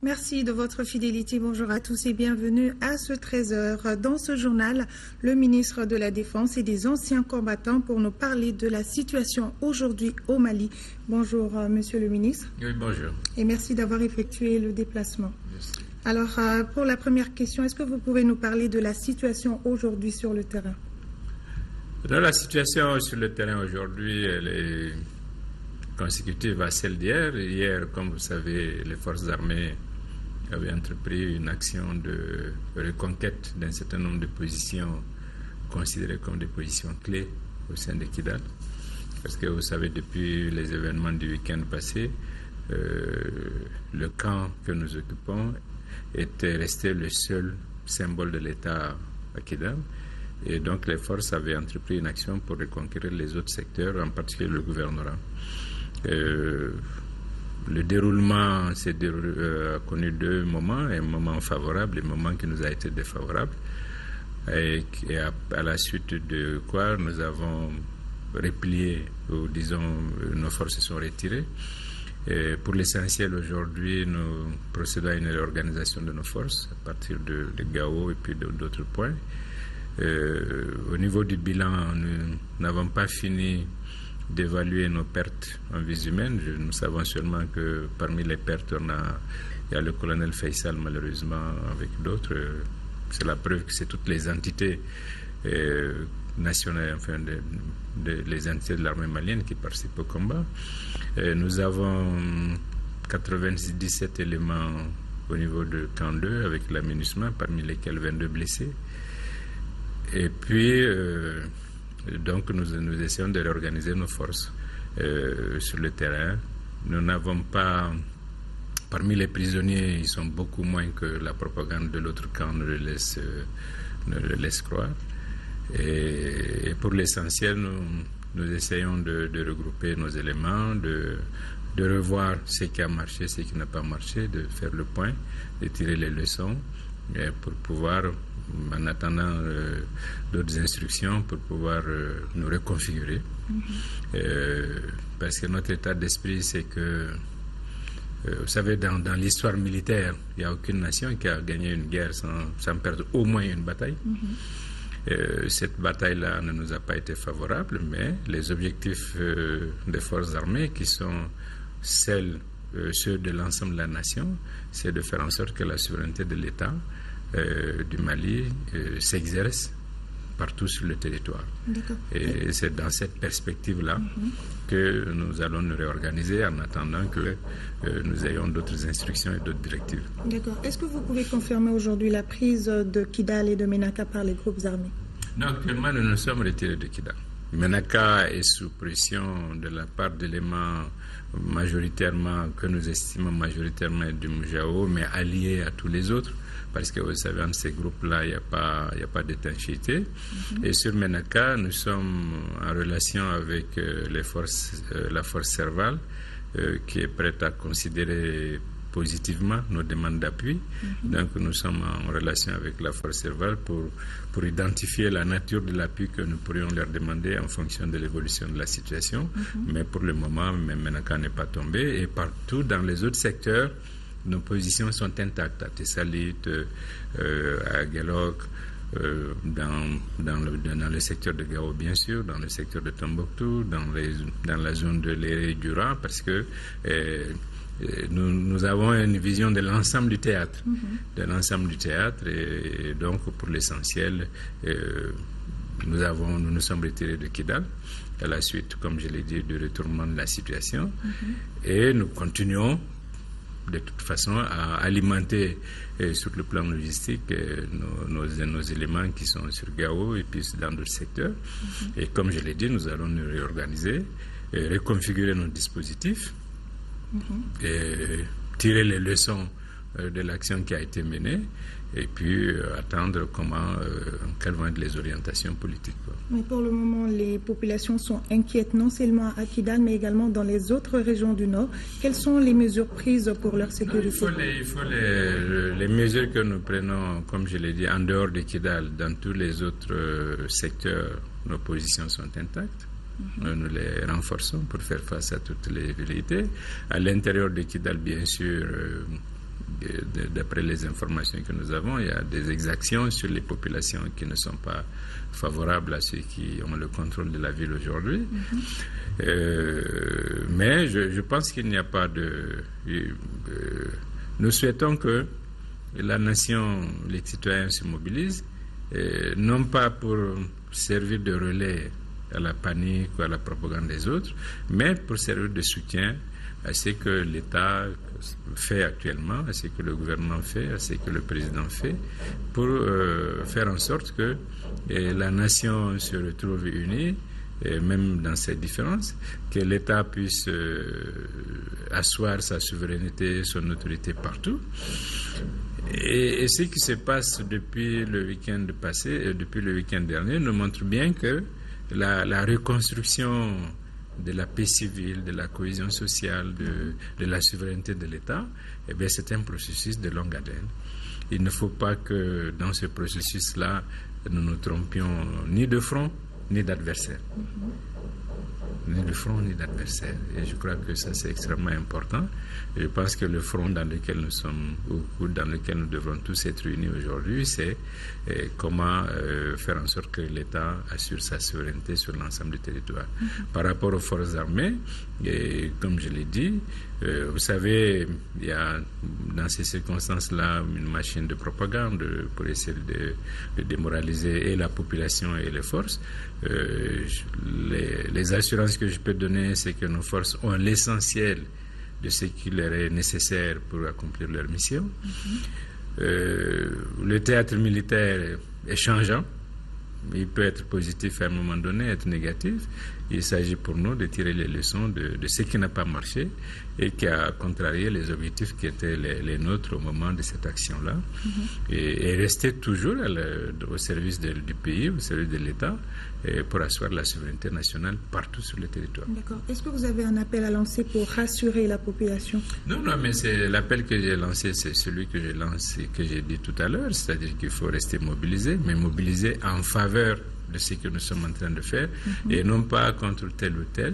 Merci de votre fidélité. Bonjour à tous et bienvenue à ce 13h. Dans ce journal, le ministre de la Défense et des anciens combattants pour nous parler de la situation aujourd'hui au Mali. Bonjour, monsieur le ministre. Oui, bonjour. Et merci d'avoir effectué le déplacement. Merci. Alors, pour la première question, est-ce que vous pouvez nous parler de la situation aujourd'hui sur le terrain? La situation sur le terrain aujourd'hui, elle est consécutive à celle d'hier. Hier, comme vous savez, les forces armées avaient entrepris une action de reconquête d'un certain nombre de positions considérées comme des positions clés au sein de Kidal. Parce que vous savez, depuis les événements du week-end passé, le camp que nous occupons était resté le seul symbole de l'État à Kidal. Et donc les forces avaient entrepris une action pour reconquérir les autres secteurs, en particulier le gouvernorat. Le déroulement a connu deux moments, un moment favorable et un moment qui nous a été défavorable. Et à la suite de quoi nous avons replié, ou disons, nos forces se sont retirées. Et pour l'essentiel, aujourd'hui, nous procédons à une réorganisation de nos forces à partir de Gao et puis d'autres points. Au niveau du bilan, nous n'avons pas fini d'évaluer nos pertes en vies humaines. Nous savons seulement que parmi les pertes, il y a le colonel Faisal, malheureusement, avec d'autres. C'est la preuve que c'est toutes les entités nationales, enfin les entités de l'armée malienne qui participent au combat. Nous avons 97 éléments au niveau de camp 2 avec la MINUSMA, parmi lesquels 22 blessés. Et puis, donc, nous essayons de réorganiser nos forces sur le terrain. Nous n'avons pas... Parmi les prisonniers, ils sont beaucoup moins que la propagande de l'autre camp ne le laisse croire. Et pour l'essentiel, nous essayons de regrouper nos éléments, de revoir ce qui a marché, ce qui n'a pas marché, de faire le point, de tirer les leçons pour pouvoir, en attendant d'autres instructions, pour pouvoir nous reconfigurer. Parce que notre état d'esprit, c'est que, vous savez, dans l'histoire militaire, il n'y a aucune nation qui a gagné une guerre sans perdre au moins une bataille. Cette bataille-là ne nous a pas été favorable, mais les objectifs des forces armées, qui sont ceux de l'ensemble de la nation, c'est de faire en sorte que la souveraineté de l'État du Mali s'exerce partout sur le territoire. Et c'est dans cette perspective-là que nous allons nous réorganiser en attendant que nous ayons d'autres instructions et d'autres directives. D'accord. Est-ce que vous pouvez confirmer aujourd'hui la prise de Kidal et de Menaka par les groupes armés? Non, actuellement, nous nous sommes retirés de Kidal. Menaka est sous pression de la part d'éléments majoritairement, que nous estimons majoritairement du Moujao, mais alliés à tous les autres. Parce que vous savez, entre ces groupes-là, il n'y a pas d'étanchéité. Et sur Menaka, nous sommes en relation avec la force Serval, qui est prête à considérer positivement nos demandes d'appui. Donc nous sommes en relation avec la force Serval pour identifier la nature de l'appui que nous pourrions leur demander en fonction de l'évolution de la situation. Mais pour le moment, Menaka n'est pas tombé. Et partout dans les autres secteurs, nos positions sont intactes, à Tessalit, à Guelok, dans le secteur de Gao, bien sûr, dans le secteur de Tombouctou, dans la zone de l'Éré-Dura, parce que nous avons une vision de l'ensemble du théâtre. Et donc, pour l'essentiel, nous nous sommes retirés de Kidal à la suite, comme je l'ai dit, du retournement de la situation. Et nous continuons de toute façon à alimenter sur le plan logistique nos éléments qui sont sur Gao et puis dans d'autres secteurs. Et comme je l'ai dit, nous allons nous réorganiser, et reconfigurer nos dispositifs et tirer les leçons de l'action qui a été menée et puis attendre quelles vont être les orientations politiques. Mais pour le moment, les populations sont inquiètes, non seulement à Kidal, mais également dans les autres régions du Nord. Quelles sont les mesures prises pour leur sécurité? Il faut les mesures que nous prenons, comme je l'ai dit, en dehors de Kidal, dans tous les autres secteurs, nos positions sont intactes. Nous les renforçons pour faire face à toutes les velléités. À l'intérieur de Kidal, bien sûr, d'après les informations que nous avons, il y a des exactions sur les populations qui ne sont pas favorables à ceux qui ont le contrôle de la ville aujourd'hui. Mais je pense qu'il n'y a pas de... nous souhaitons que la nation, les citoyens se mobilisent, non pas pour servir de relais à la panique ou à la propagande des autres, mais pour servir de soutien à ce que l'État fait actuellement, à ce que le gouvernement fait, à ce que le président fait, pour faire en sorte que la nation se retrouve unie, et même dans ses différences, que l'État puisse asseoir sa souveraineté, son autorité partout. Et ce qui se passe depuis le week-end passé, depuis le week-end dernier, nous montre bien que la reconstruction de la paix civile, de la cohésion sociale, de la souveraineté de l'État, eh bien, c'est un processus de longue haleine. Il ne faut pas que dans ce processus-là, nous nous trompions ni de front, ni d'adversaire. Ni de front, ni d'adversaire. Et je crois que ça, c'est extrêmement important. Et je pense que le front dans lequel nous sommes, ou dans lequel nous devrons tous être unis aujourd'hui, c'est comment faire en sorte que l'État assure sa souveraineté sur l'ensemble du territoire. Par rapport aux forces armées, et comme je l'ai dit, vous savez, il y a dans ces circonstances-là une machine de propagande pour essayer de démoraliser et la population et les forces. Les assurances que je peux donner, c'est que nos forces ont l'essentiel de ce qui leur est nécessaire pour accomplir leur mission. Le théâtre militaire est changeant. Il peut être positif à un moment donné, être négatif. Il s'agit pour nous de tirer les leçons de ce qui n'a pas marché et qui a contrarié les objectifs qui étaient les nôtres au moment de cette action-là. Et rester toujours au service du pays, au service de l'État, pour asseoir la souveraineté nationale partout sur le territoire. D'accord. Est-ce que vous avez un appel à lancer pour rassurer la population? Non, mais c'est l'appel que j'ai lancé, c'est celui que j'ai lancé, que j'ai dit tout à l'heure, c'est-à-dire qu'il faut rester mobilisé, mais mobilisé en faveur de ce que nous sommes en train de faire et non pas contre tel ou tel.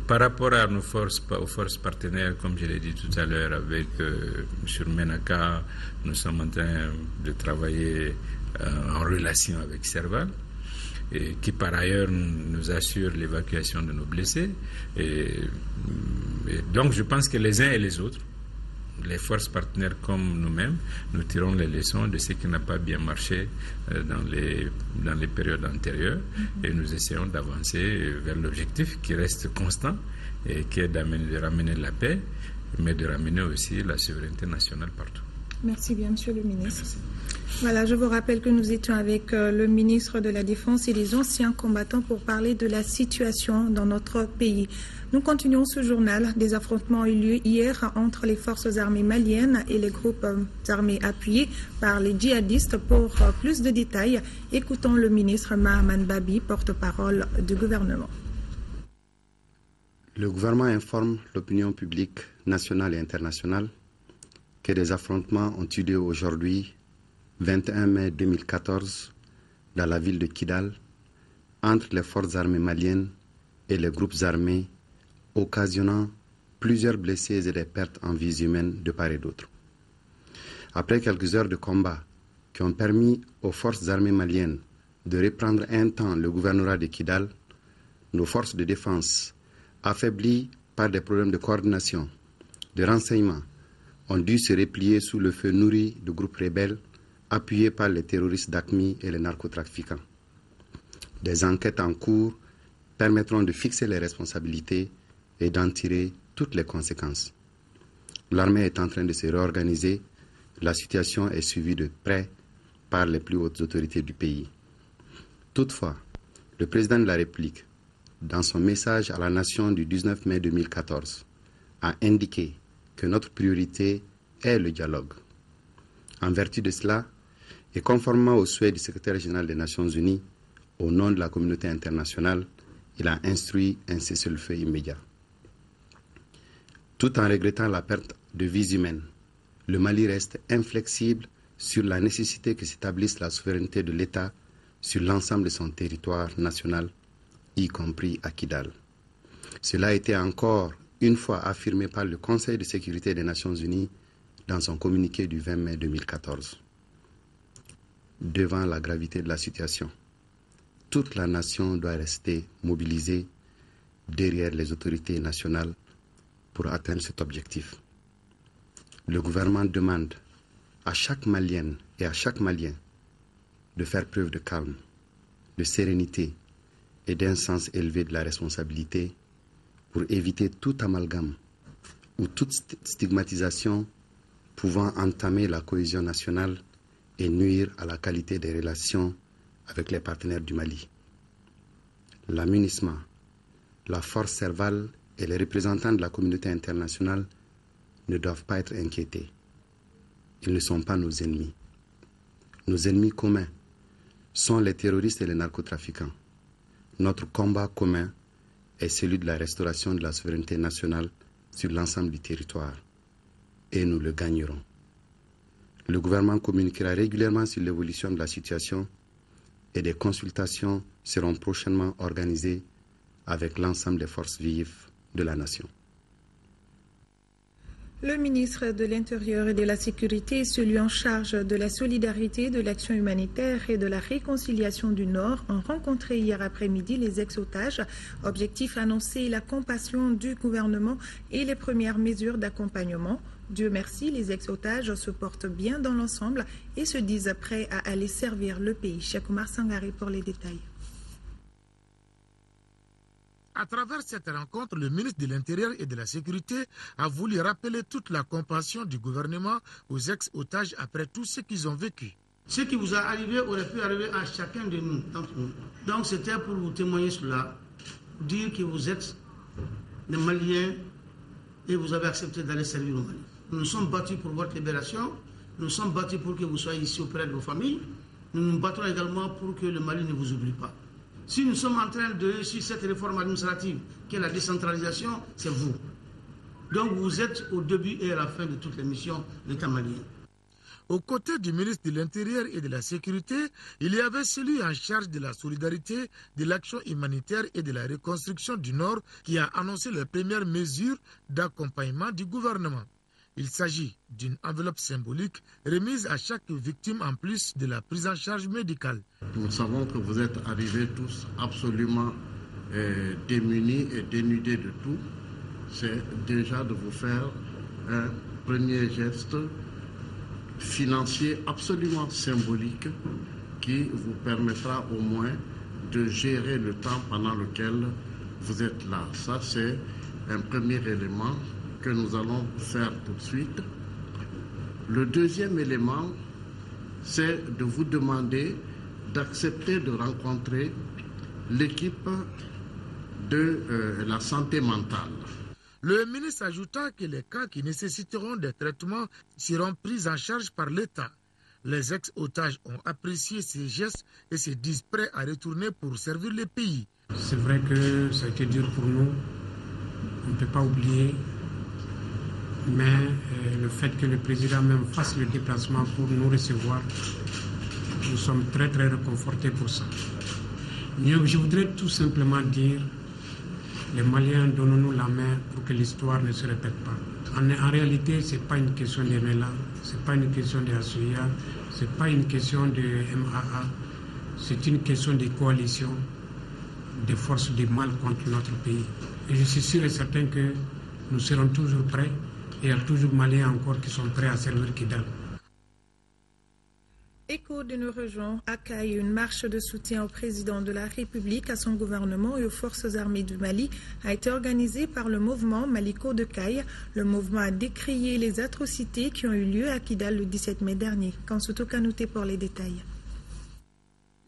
Par rapport à nos forces, aux forces partenaires, comme je l'ai dit tout à l'heure, avec sur Menaka, nous sommes en train de travailler en relation avec Serval, qui par ailleurs nous assure l'évacuation de nos blessés. Et donc je pense que les uns et les autres, les forces partenaires comme nous-mêmes, nous tirons les leçons de ce qui n'a pas bien marché dans les périodes antérieures et nous essayons d'avancer vers l'objectif qui reste constant et qui est de ramener la paix, mais de ramener aussi la souveraineté nationale partout. Merci bien, Monsieur le ministre. Merci. Voilà, je vous rappelle que nous étions avec le ministre de la Défense et des anciens combattants pour parler de la situation dans notre pays. Nous continuons ce journal. Des affrontements ont eu lieu hier entre les forces armées maliennes et les groupes armés appuyés par les djihadistes. Pour plus de détails, écoutons le ministre Mahaman Babi, porte-parole du gouvernement. Le gouvernement informe l'opinion publique nationale et internationale que des affrontements ont eu lieu aujourd'hui, 21 mai 2014, dans la ville de Kidal, entre les forces armées maliennes et les groupes armés, occasionnant plusieurs blessés et des pertes en vies humaines de part et d'autre. Après quelques heures de combat qui ont permis aux forces armées maliennes de reprendre un temps le gouvernorat de Kidal, nos forces de défense, affaiblies par des problèmes de coordination, de renseignement, ont dû se replier sous le feu nourri de groupes rebelles appuyés par les terroristes d'AQMI et les narcotrafiquants. Des enquêtes en cours permettront de fixer les responsabilités et d'en tirer toutes les conséquences. L'armée est en train de se réorganiser. La situation est suivie de près par les plus hautes autorités du pays. Toutefois, le président de la République, dans son message à la nation du 19 mai 2014, a indiqué que notre priorité est le dialogue. En vertu de cela, et conformément aux souhaits du secrétaire général des Nations Unies, au nom de la communauté internationale, il a instruit un cessez-le-feu immédiat. Tout en regrettant la perte de vies humaines, le Mali reste inflexible sur la nécessité que s'établisse la souveraineté de l'État sur l'ensemble de son territoire national, y compris à Kidal. Cela a été encore une fois affirmé par le Conseil de sécurité des Nations Unies dans son communiqué du 20 mai 2014. Devant la gravité de la situation, toute la nation doit rester mobilisée derrière les autorités nationales pour atteindre cet objectif. Le gouvernement demande à chaque Malienne et à chaque Malien de faire preuve de calme, de sérénité et d'un sens élevé de la responsabilité pour éviter tout amalgame ou toute stigmatisation pouvant entamer la cohésion nationale et nuire à la qualité des relations avec les partenaires du Mali. La MINUSMA, la force Serval et les représentants de la communauté internationale ne doivent pas être inquiétés. Ils ne sont pas nos ennemis. Nos ennemis communs sont les terroristes et les narcotrafiquants. Notre combat commun est celui de la restauration de la souveraineté nationale sur l'ensemble du territoire. Et nous le gagnerons. Le gouvernement communiquera régulièrement sur l'évolution de la situation et des consultations seront prochainement organisées avec l'ensemble des forces vives de la nation. Le ministre de l'Intérieur et de la Sécurité, celui en charge de la solidarité, de l'action humanitaire et de la réconciliation du Nord, ont rencontré hier après-midi les ex-otages. Objectif annoncé, la compassion du gouvernement et les premières mesures d'accompagnement. Dieu merci, les ex-otages se portent bien dans l'ensemble et se disent prêts à aller servir le pays. Cheikh Oumar Sangaré pour les détails. À travers cette rencontre, le ministre de l'Intérieur et de la Sécurité a voulu rappeler toute la compassion du gouvernement aux ex-otages après tout ce qu'ils ont vécu. Ce qui vous est arrivé aurait pu arriver à chacun de nous, d'entre nous. Donc c'était pour vous témoigner cela, dire que vous êtes des Maliens et vous avez accepté d'aller servir au Mali. Nous nous sommes battus pour votre libération, nous nous sommes battus pour que vous soyez ici auprès de vos familles. Nous nous battrons également pour que le Mali ne vous oublie pas. Si nous sommes en train de réussir cette réforme administrative, qui est la décentralisation, c'est vous. Donc vous êtes au début et à la fin de toutes les missions de l'État malien. Aux côtés du ministre de l'Intérieur et de la Sécurité, il y avait celui en charge de la solidarité, de l'action humanitaire et de la reconstruction du Nord qui a annoncé les premières mesures d'accompagnement du gouvernement. Il s'agit d'une enveloppe symbolique remise à chaque victime en plus de la prise en charge médicale. Nous savons que vous êtes arrivés tous absolument démunis et dénudés de tout. C'est déjà de vous faire un premier geste financier absolument symbolique qui vous permettra au moins de gérer le temps pendant lequel vous êtes là. Ça, c'est un premier élément que nous allons faire tout de suite. Le deuxième élément, c'est de vous demander d'accepter de rencontrer l'équipe de la santé mentale. Le ministre ajouta que les cas qui nécessiteront des traitements seront pris en charge par l'État. Les ex-otages ont apprécié ces gestes et se disent prêts à retourner pour servir le pays. C'est vrai que ça a été dur pour nous, on ne peut pas oublier, mais le fait que le président même fasse le déplacement pour nous recevoir, nous sommes très très réconfortés pour ça. Je voudrais tout simplement dire, les Maliens, donnons-nous la main pour que l'histoire ne se répète pas. En réalité, ce n'est pas une question de MELA, ce n'est pas une question de ASUIA, ce n'est pas une question de MAA, c'est une question de coalition des forces du mal contre notre pays. Et je suis sûr et certain que nous serons toujours prêts, et il y a toujours Maliens encore qui sont prêts à servir Kidal. Écho de nos régions accueille une marche de soutien au président de la République, à son gouvernement et aux forces armées du Mali a été organisée par le mouvement Maliko de Caille. Le mouvement a décrié les atrocités qui ont eu lieu à Kidal le 17 mai dernier. Kansuto Kanouté pour les détails.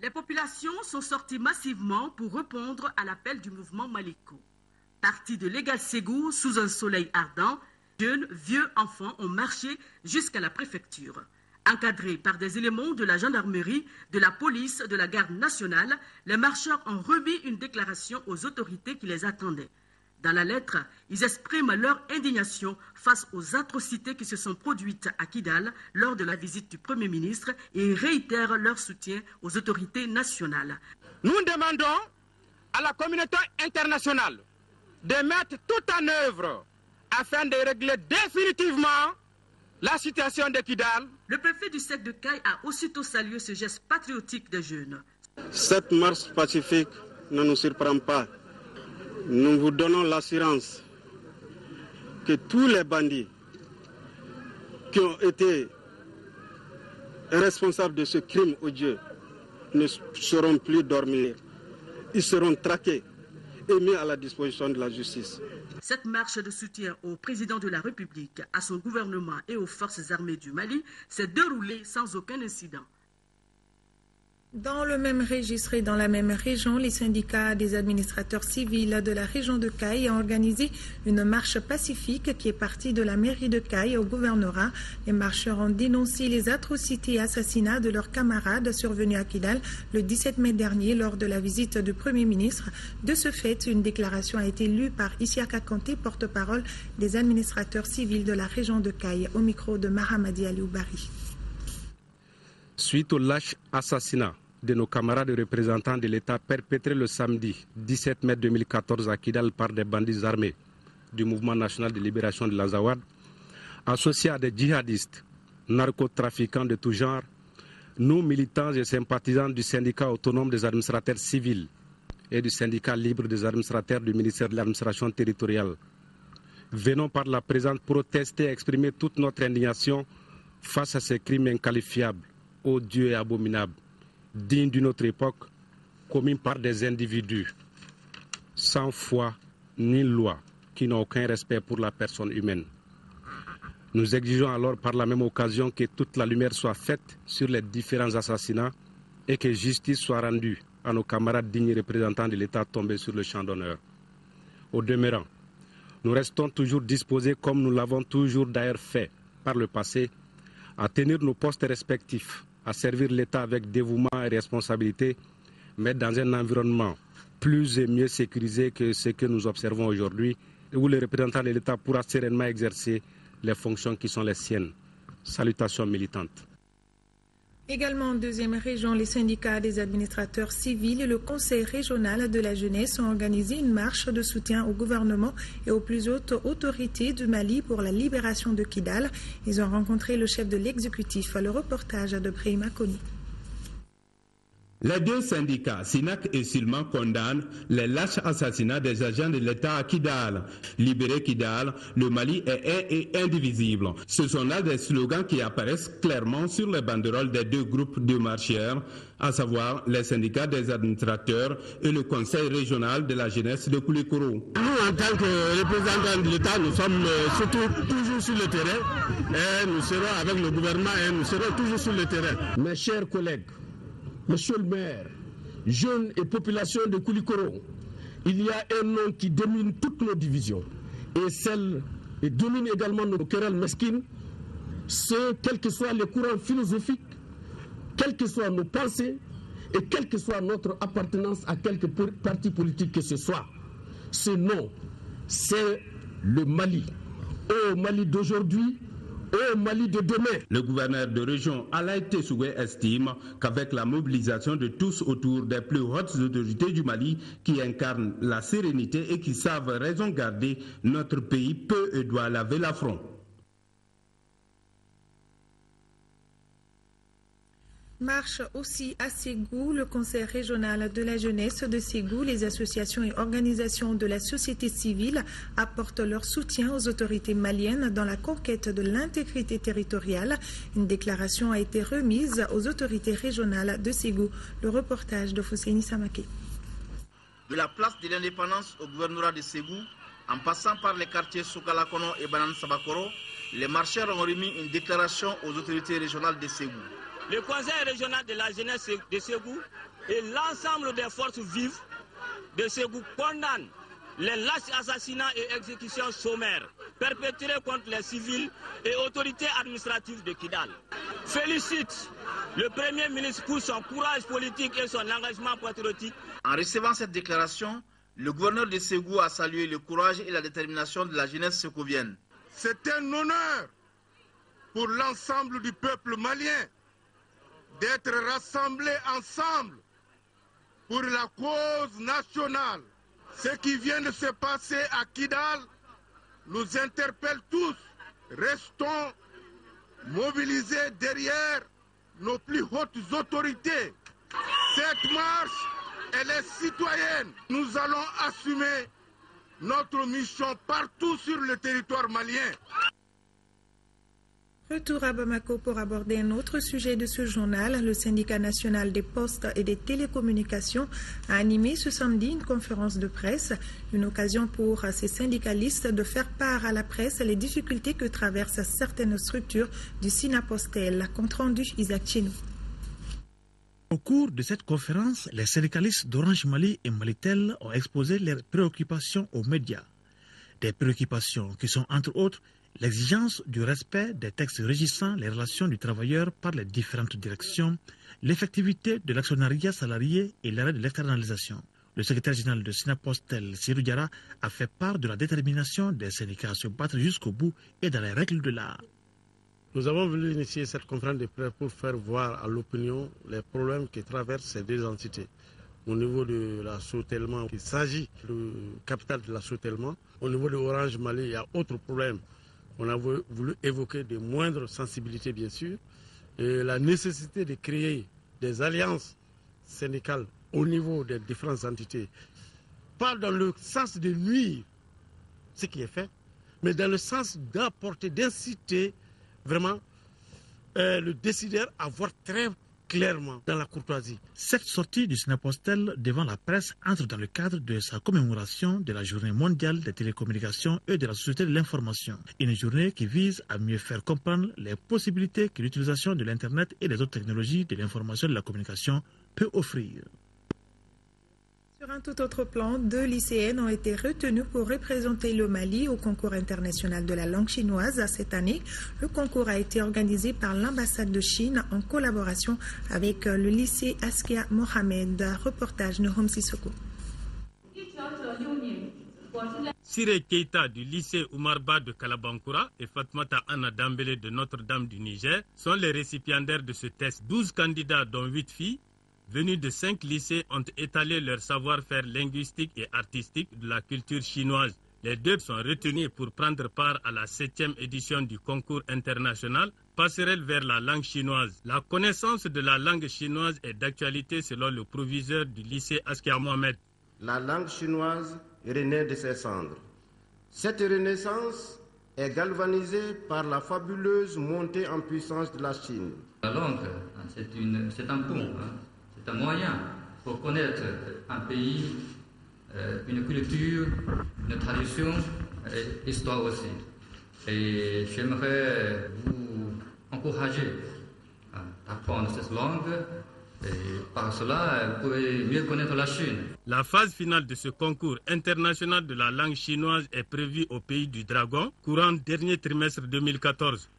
Les populations sont sorties massivement pour répondre à l'appel du mouvement Maliko. Partis de l'Égal Ségou sous un soleil ardent, jeunes, vieux, enfants ont marché jusqu'à la préfecture. Encadrés par des éléments de la gendarmerie, de la police, de la garde nationale, les marcheurs ont remis une déclaration aux autorités qui les attendaient. Dans la lettre, ils expriment leur indignation face aux atrocités qui se sont produites à Kidal lors de la visite du Premier ministre et réitèrent leur soutien aux autorités nationales. Nous demandons à la communauté internationale de mettre tout en œuvre afin de régler définitivement la situation de Kidal. Le préfet du SEC de Caille a aussitôt salué ce geste patriotique des jeunes. Cette marche pacifique ne nous surprend pas. Nous vous donnons l'assurance que tous les bandits qui ont été responsables de ce crime odieux ne seront plus dormir. Ils seront traqués et mis à la disposition de la justice. Cette marche de soutien au président de la République, à son gouvernement et aux forces armées du Mali s'est déroulée sans aucun incident. Dans le même registre et dans la même région, les syndicats des administrateurs civils de la région de Caille ont organisé une marche pacifique qui est partie de la mairie de Caille au gouvernorat. Les marcheurs ont dénoncé les atrocités et assassinats de leurs camarades survenus à Kidal le 17 mai dernier lors de la visite du Premier ministre. De ce fait, une déclaration a été lue par Isiaka Kanté, porte-parole des administrateurs civils de la région de Caille, au micro de Mahamadi Alioubari. Suite au lâche assassinat de nos camarades représentants de l'État perpétrés le samedi 17 mai 2014 à Kidal par des bandits armés du Mouvement national de libération de l'Azawad, associés à des djihadistes, narcotrafiquants de tout genre, nous, militants et sympathisants du syndicat autonome des administrateurs civils et du syndicat libre des administrateurs du ministère de l'administration territoriale, venons par la présente protester et exprimer toute notre indignation face à ces crimes inqualifiables, odieux et abominables, dignes d'une autre époque, commis par des individus sans foi ni loi, qui n'ont aucun respect pour la personne humaine. Nous exigeons alors par la même occasion que toute la lumière soit faite sur les différents assassinats et que justice soit rendue à nos camarades dignes représentants de l'État tombés sur le champ d'honneur. Au demeurant, nous restons toujours disposés, comme nous l'avons toujours d'ailleurs fait par le passé, à tenir nos postes respectifs, à servir l'État avec dévouement et responsabilité, mais dans un environnement plus et mieux sécurisé que ce que nous observons aujourd'hui, où le représentant de l'État pourra sereinement exercer les fonctions qui sont les siennes. Salutations militantes. Également en deuxième région, les syndicats des administrateurs civils et le Conseil régional de la jeunesse ont organisé une marche de soutien au gouvernement et aux plus hautes autorités du Mali pour la libération de Kidal. Ils ont rencontré le chef de l'exécutif. Le reportage de Brahima Koni. Les deux syndicats, SINAC et SILMA, condamnent les lâches assassinats des agents de l'État à Kidal. Libérer Kidal, le Mali est un et indivisible. Ce sont là des slogans qui apparaissent clairement sur les banderoles des deux groupes de marcheurs, à savoir les syndicats des administrateurs et le Conseil régional de la jeunesse de Koulikoro. Nous, en tant que représentants de l'État, nous sommes surtout toujours sur le terrain et nous serons avec le gouvernement et nous serons toujours sur le terrain. Mes chers collègues, Monsieur le maire, jeunes et population de Koulikoro, il y a un nom qui domine toutes nos divisions et domine également nos querelles mesquines, c'est quels que soient les courants philosophiques, quelles que soient nos pensées et quelle que soit notre appartenance à quelque parti politique que ce soit. Ce nom, c'est le Mali. Au Mali d'aujourd'hui, au Mali de demain. Le gouverneur de région Alaï Tessoué estime qu'avec la mobilisation de tous autour des plus hautes autorités du Mali qui incarnent la sérénité et qui savent raison garder, notre pays peut et doit laver l'affront. Marche aussi à Ségou, le Conseil régional de la jeunesse de Ségou, les associations et organisations de la société civile apportent leur soutien aux autorités maliennes dans la conquête de l'intégrité territoriale. Une déclaration a été remise aux autorités régionales de Ségou. Le reportage de Fousseini Samake. De la place de l'indépendance au gouvernorat de Ségou, en passant par les quartiers Soukalakono et Banan Sabakoro, les marcheurs ont remis une déclaration aux autorités régionales de Ségou. Le Conseil régional de la jeunesse de Ségou et l'ensemble des forces vives de Ségou condamnent les lâches assassinats et exécutions sommaires perpétrés contre les civils et autorités administratives de Kidal. Félicite le Premier ministre pour son courage politique et son engagement patriotique. En recevant cette déclaration, le gouverneur de Ségou a salué le courage et la détermination de la jeunesse ségouvienne. C'est un honneur pour l'ensemble du peuple malien d'être rassemblés ensemble pour la cause nationale. Ce qui vient de se passer à Kidal nous interpelle tous. Restons mobilisés derrière nos plus hautes autorités. Cette marche, elle est citoyenne. Nous allons assumer notre mission partout sur le territoire malien. Retour à Bamako pour aborder un autre sujet de ce journal. Le syndicat national des postes et des télécommunications a animé ce samedi une conférence de presse, une occasion pour ces syndicalistes de faire part à la presse les difficultés que traversent certaines structures du Sinapostel. Compte rendu Isaac Chinou. Au cours de cette conférence, les syndicalistes d'Orange Mali et Malitel ont exposé leurs préoccupations aux médias. Des préoccupations qui sont entre autres l'exigence du respect des textes régissant les relations du travailleur par les différentes directions, l'effectivité de l'actionnariat salarié et l'arrêt de l'externalisation. Le secrétaire général de Sinapostel, Sirou Diarra, a fait part de la détermination des syndicats à se battre jusqu'au bout et dans les règles de l'art. Nous avons voulu initier cette conférence de presse pour faire voir à l'opinion les problèmes qui traversent ces deux entités. Au niveau de la Sotelma, il s'agit du capital de la Sotelma. Au niveau de Orange Mali, il y a autre problème. On a voulu évoquer de moindres sensibilités, bien sûr, et la nécessité de créer des alliances syndicales au niveau des différentes entités. Pas dans le sens de nuire ce qui est fait, mais dans le sens d'apporter, d'inciter vraiment le décideur à voir très clairement dans la courtoisie. Cette sortie du Sinapostel devant la presse entre dans le cadre de sa commémoration de la Journée mondiale des télécommunications et de la société de l'information. Une journée qui vise à mieux faire comprendre les possibilités que l'utilisation de l'Internet et des autres technologies de l'information et de la communication peut offrir. Sur un tout autre plan, 2 lycéennes ont été retenues pour représenter le Mali au concours international de la langue chinoise cette année. Le concours a été organisé par l'ambassade de Chine en collaboration avec le lycée Askia Mohamed. Reportage Nohom Sissoko. Siré Keita du lycée Oumarba de Kalabankura et Fatmata Anna Dambélé de Notre-Dame du Niger sont les récipiendaires de ce test. 12 candidats, dont 8 filles, venus de 5 lycées, ont étalé leur savoir-faire linguistique et artistique de la culture chinoise. Les 2 sont retenus pour prendre part à la 7e édition du concours international Passerelle vers la langue chinoise. La connaissance de la langue chinoise est d'actualité selon le proviseur du lycée Askia Mohamed. La langue chinoise renaît de ses cendres. Cette renaissance est galvanisée par la fabuleuse montée en puissance de la Chine. La langue, c'est un pont. C'est un moyen pour connaître un pays, une culture, une tradition et histoire aussi. Et j'aimerais vous encourager à apprendre cette langue et par cela, vous pouvez mieux connaître la Chine. La phase finale de ce concours international de la langue chinoise est prévue au pays du Dragon, courant dernier trimestre 2014.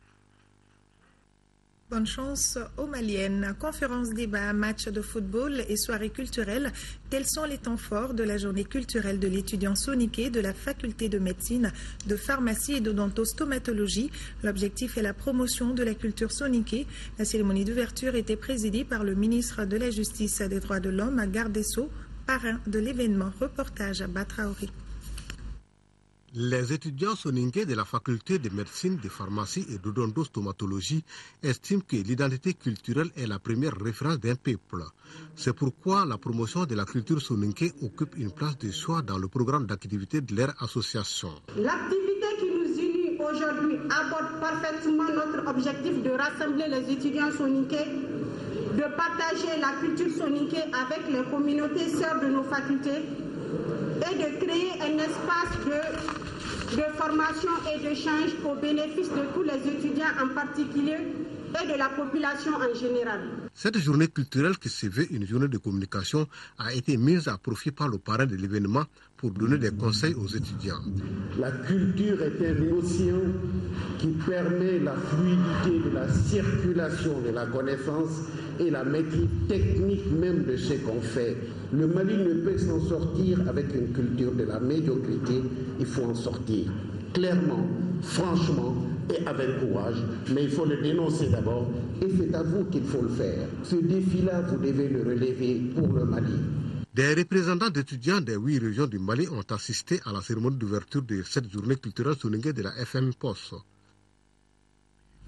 Bonne chance aux Maliennes. Conférences, débats, matchs de football et soirées culturelles, tels sont les temps forts de la journée culturelle de l'étudiant soniqué de la faculté de médecine, de pharmacie et d'odontostomatologie. L'objectif est la promotion de la culture soniquée. La cérémonie d'ouverture était présidée par le ministre de la Justice et des Droits de l'Homme, Garde des Sceaux, parrain de l'événement. Reportage à Batraoré. Les étudiants soninké de la faculté de médecine, de pharmacie et d'odontostomatologie estiment que l'identité culturelle est la première référence d'un peuple. C'est pourquoi la promotion de la culture soninké occupe une place de choix dans le programme d'activité de leur association. L'activité qui nous unit aujourd'hui aborde parfaitement notre objectif de rassembler les étudiants soninké, de partager la culture soninké avec les communautés sœurs de nos facultés et de créer un espace de formation et d'échange au bénéfice de tous les étudiants en particulier et de la population en général. Cette journée culturelle qui se veut une journée de communication a été mise à profit par le parrain de l'événement pour donner des conseils aux étudiants. La culture est une notion qui permet la fluidité de la circulation de la connaissance et la maîtrise technique même de ce qu'on fait. Le Mali ne peut s'en sortir avec une culture de la médiocrité, il faut en sortir clairement, franchement et avec courage, mais il faut le dénoncer d'abord et c'est à vous qu'il faut le faire. Ce défi-là, vous devez le relever pour le Mali. Des représentants d'étudiants des 8 régions du Mali ont assisté à la cérémonie d'ouverture de cette journée culturelle soninké de la FM Post.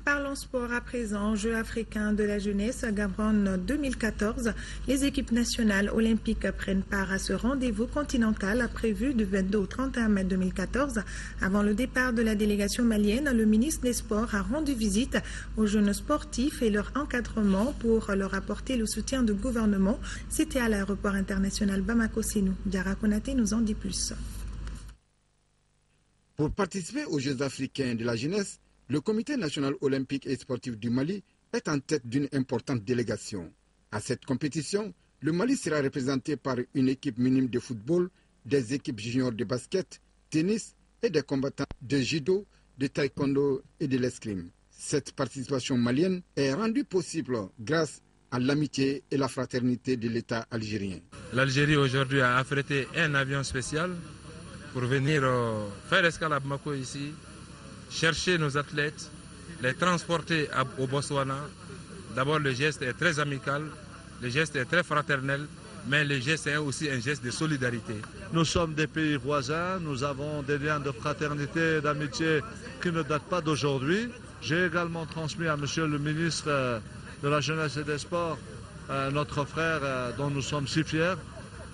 Parlons Parlons sport à présent. Jeux africains de la jeunesse à Gaborone 2014. Les équipes nationales olympiques prennent part à ce rendez-vous continental prévu du 22 au 31 mai 2014. Avant le départ de la délégation malienne, le ministre des Sports a rendu visite aux jeunes sportifs et leur encadrement pour leur apporter le soutien du gouvernement. C'était à l'aéroport international Bamako-Sénou. Diara Konaté nous en dit plus. Pour participer aux Jeux africains de la jeunesse, le Comité national olympique et sportif du Mali est en tête d'une importante délégation. À cette compétition, le Mali sera représenté par une équipe minime de football, des équipes juniors de basket, tennis et des combattants de judo, de taekwondo et de l'escrime. Cette participation malienne est rendue possible grâce à l'amitié et la fraternité de l'État algérien. L'Algérie aujourd'hui a affrété un avion spécial pour venir faire escale à Bamako ici, chercher nos athlètes, les transporter au Botswana. D'abord, le geste est très amical, le geste est très fraternel, mais le geste est aussi un geste de solidarité. Nous sommes des pays voisins, nous avons des liens de fraternité et d'amitié qui ne datent pas d'aujourd'hui. J'ai également transmis à monsieur le ministre de la Jeunesse et des Sports, notre frère dont nous sommes si fiers,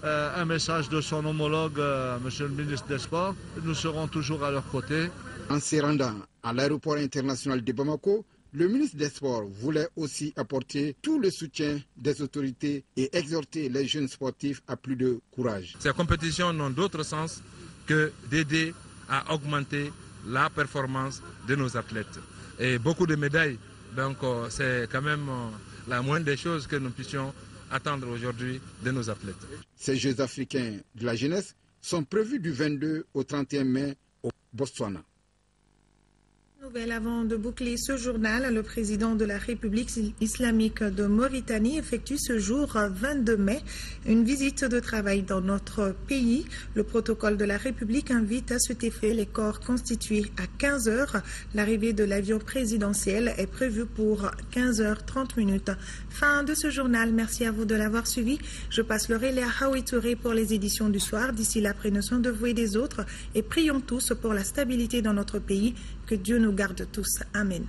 un message de son homologue, monsieur le ministre des Sports. Nous serons toujours à leur côté. En se rendant à l'aéroport international de Bamako, le ministre des Sports voulait aussi apporter tout le soutien des autorités et exhorter les jeunes sportifs à plus de courage. Ces compétitions n'ont d'autre sens que d'aider à augmenter la performance de nos athlètes. Et beaucoup de médailles, donc c'est quand même la moindre des choses que nous puissions attendre aujourd'hui de nos athlètes. Ces Jeux africains de la jeunesse sont prévus du 22 au 31 mai au Botswana. Nouvelle avant de boucler ce journal, le président de la République islamique de Mauritanie effectue ce jour 22 mai une visite de travail dans notre pays. Le protocole de la République invite à cet effet les corps constitués à 15 h. L'arrivée de l'avion présidentiel est prévue pour 15h30. Fin de ce journal. Merci à vous de l'avoir suivi. Je passe le relais à Haoui Touré pour les éditions du soir. D'ici là, prenez soin de vous et des autres et prions tous pour la stabilité dans notre pays. Que Dieu nous garde tous. Amen.